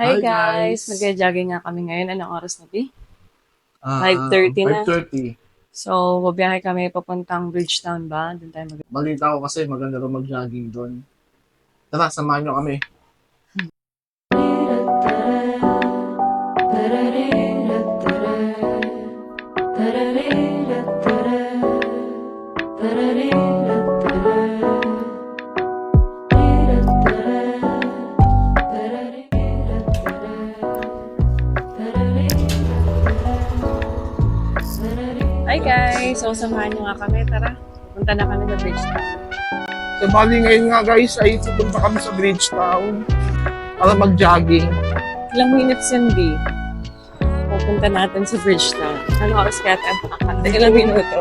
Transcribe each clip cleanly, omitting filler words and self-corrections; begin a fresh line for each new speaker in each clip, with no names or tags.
Hi guys! Mag-jogging nga kami ngayon. Anong oras na, Bi? 5:30 na.
5:30.
So, babiyahe kami papuntang Bridgetown ba? Doon tayo
Balita ko kasi maganda raw mag-jogging doon. Tara, samahan nyo kami.
Hi guys! So, samahan nyo nga kami. Tara, punta na kami sa Bridgetown.
So, bali ngayon nga guys, ay pupunta kami sa Bridgetown para mag-jogging.
Ilang minutes yun, Bi? Pupunta natin sa Bridgetown. Anong oras kaya tayo makakanta? Ilang minuto?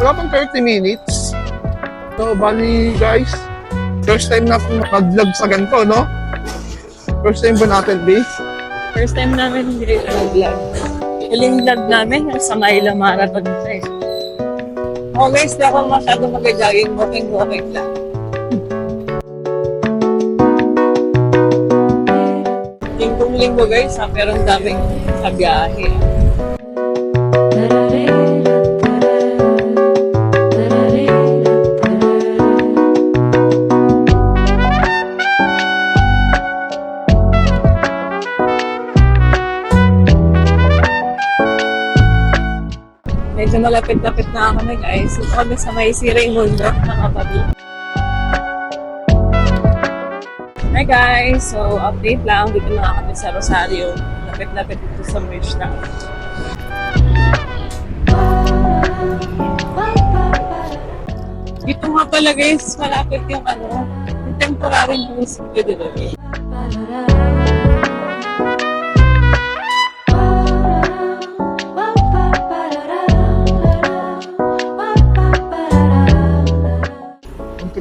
Wala pang 30 minutes. So, bali guys, first time na mag-vlog sa ganito, no? First time ba natin, B?
First time namin hindi vlog. Huling vlog namin yung sa Maila Marathon siya. Oh guys, di ako masyado mag-jogging, walking lang. Linggo guys, pero ang daming sa biyahe. Medyo malapit-lapit na kami guys. Ito kami sa may si Raimundo, mga babi. Hi guys! So, update lang. Dito na kami sa Rosario. Lapit-lapit dito sa Bridgetown. Dito nga pala guys, malapit yung yung temporary music video.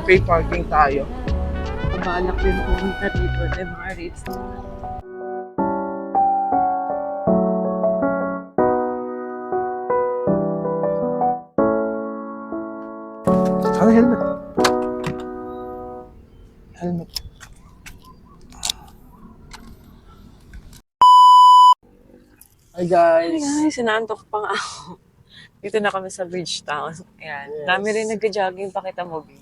Pay parking tayo.
Kabalak din pumunta dito. Yung mga rates na.
Ano helmet? Helmet. Hi guys!
Hi guys, sinantok pa nga ako. Dito na kami sa Bridgetown. Ayan.
Yes.
Dami rin nag-jogging. Pakita mo, B.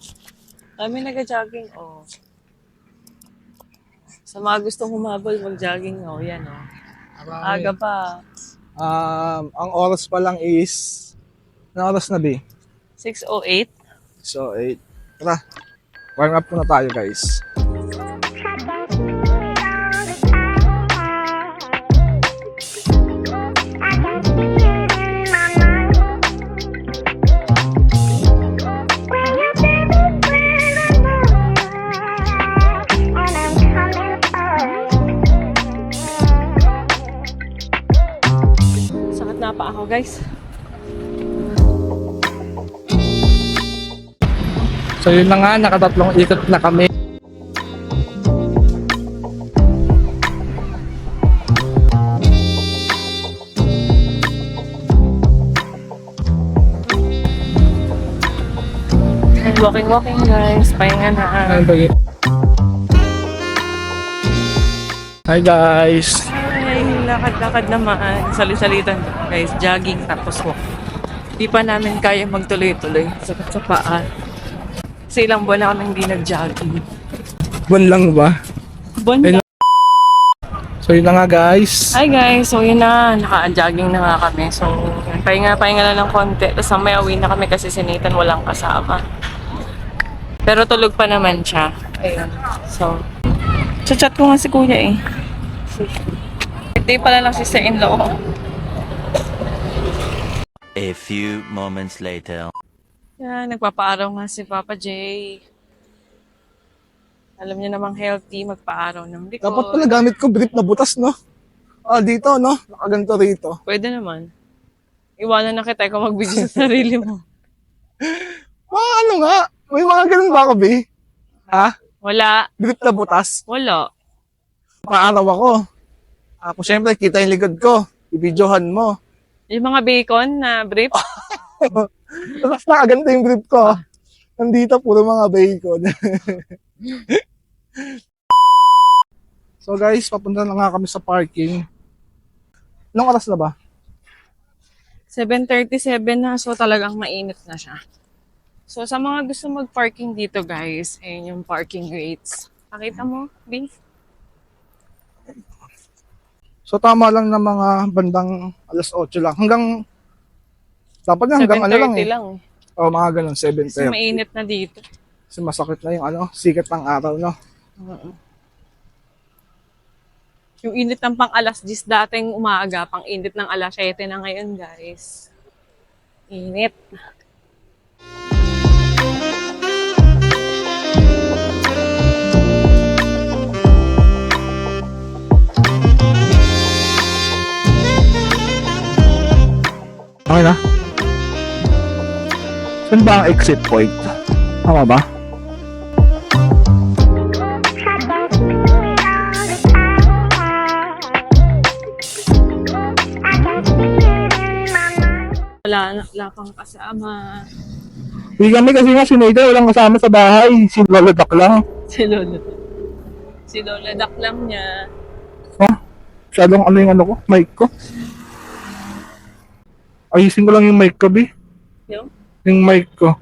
Dami nag-jogging, oh. Sa mga gustong humabol, mag-jogging, oh. Yan, oh. Aga pa.
Ang oras pa lang is... Anong oras na, B?
6:08.
So, 8. Tara, warm up muna tayo guys.
Sakit na pa ako, guys.
So yun na nga, nakatatlong ikot na kami.
Walking, guys. Pahinga na.
Hi guys!
Ay, lakad-lakad naman. Sali-salitan, guys. Jogging, tapos walk. Di pa namin kaya magtuloy-tuloy. Sakit sa paa. Kasi ilang buwan na kami hindi nag-jogging.
Buwan lang ba?
Buwan na.
So yun na nga guys.
Hi guys, so yun na, naka-jogging na nga kami. So, pahinga na lang konti. Tapos may uwi na kami kasi si Nathan walang kasama. Pero tulog pa naman siya. Ayun. So, chat ko nga si kuya eh. Hindi pala lang si in-law.
A few moments later.
Yan, nagpapaaraw nga si Papa J. Alam niya namang healthy, magpaaraw ng likod.
Dapat pala gamit ko brief na butas, no? Dito, no? Nakaganto rito.
Pwede naman. Iwanan na kita kung magbigay sa sarili mo.
Ano nga? May mga ganun ba ako, B? Ha?
Wala.
Brief na butas?
Wala.
Paaraw ako. Kung syempre, kita yung likod ko. Ibidyohan mo.
Yung mga bacon na brief.
Tapos nakaganto yung brief ko. Nandito, puro mga bacon. So guys, papunta na nga kami sa parking. Anong oras na ba?
7:37 na, so talagang mainit na siya. So sa mga gusto mag-parking dito guys, ayun yung parking rates. Pakita mo, B?
So tama lang na mga bandang alas 8 lang. Dapat nga hanggang ano lang
7:30
eh.
lang.
O mga ganun,
Kasi
7:30.
mainit na dito.
Kasi masakit na yung sikat ng araw, no?
Yung init ng pang alas 10 dating umaga, pang init ng alas 7 na ngayon guys. Init.
Okay na? Saan ba ang exit point? Tama ba?
Wala pang kasama.
Hindi kami kasi nga si Nathan walang kasama sa bahay. Si Lolo Dak lang.
Si Lola. Si Lola daklam niya.
Ha? Masyadong ano yung ano ko? Mic ko? Ayusin ko lang yung mic ko, B.
Yung?
Yung mic ko.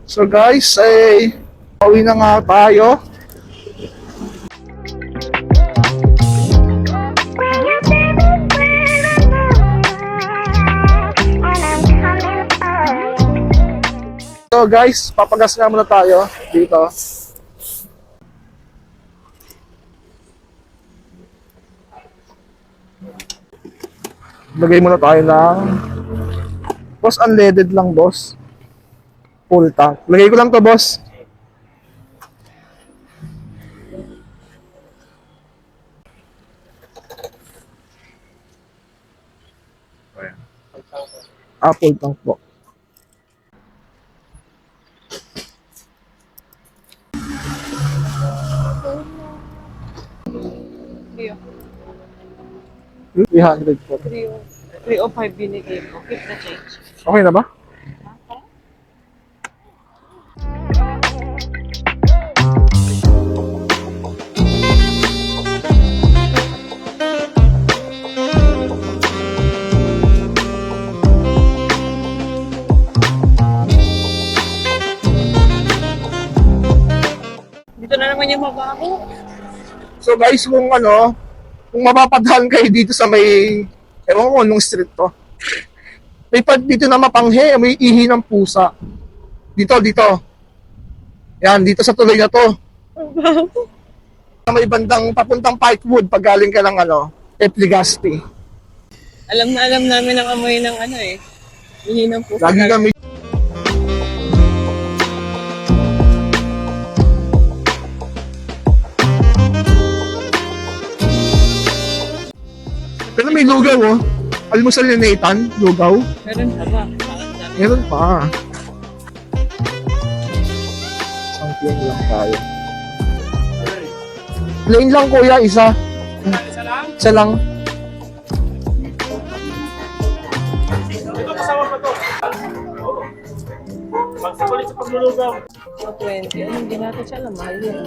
So guys, pauwi na nga tayo. So guys, papagas nga muna tayo dito. Lagay muna tayo ng boss, unleaded lang boss. Full tank. Lagay ko lang to boss. Full tank po.
Rio.
300 po.
305 binigay ko. Keep the change.
Okay na ba?
Dito na naman yung mabaho.
So guys, kung mapapadaan kayo dito sa may, ewan ko nung street to. May dito na mapanghe, may ihi ng pusa. Dito. Yan, dito sa tuloy na to. May bandang papuntang Pikewood pag galing ka ng F. Legazpi.
Alam namin ang amoy ng Ihi ng pusa.
Lagi kami. Pero may lugaw Almusal ni Nathan, lugaw.
Meron pa ba? Parang dami.
Meron pa. Sampion lang tayo. Plain lang kuya, isa.
Isa lang?
Isa lang.
Ito kasama pa to. Magsipalit sa paglulugaw.
20. Ano, hindi natin siya alam. Mahal yun.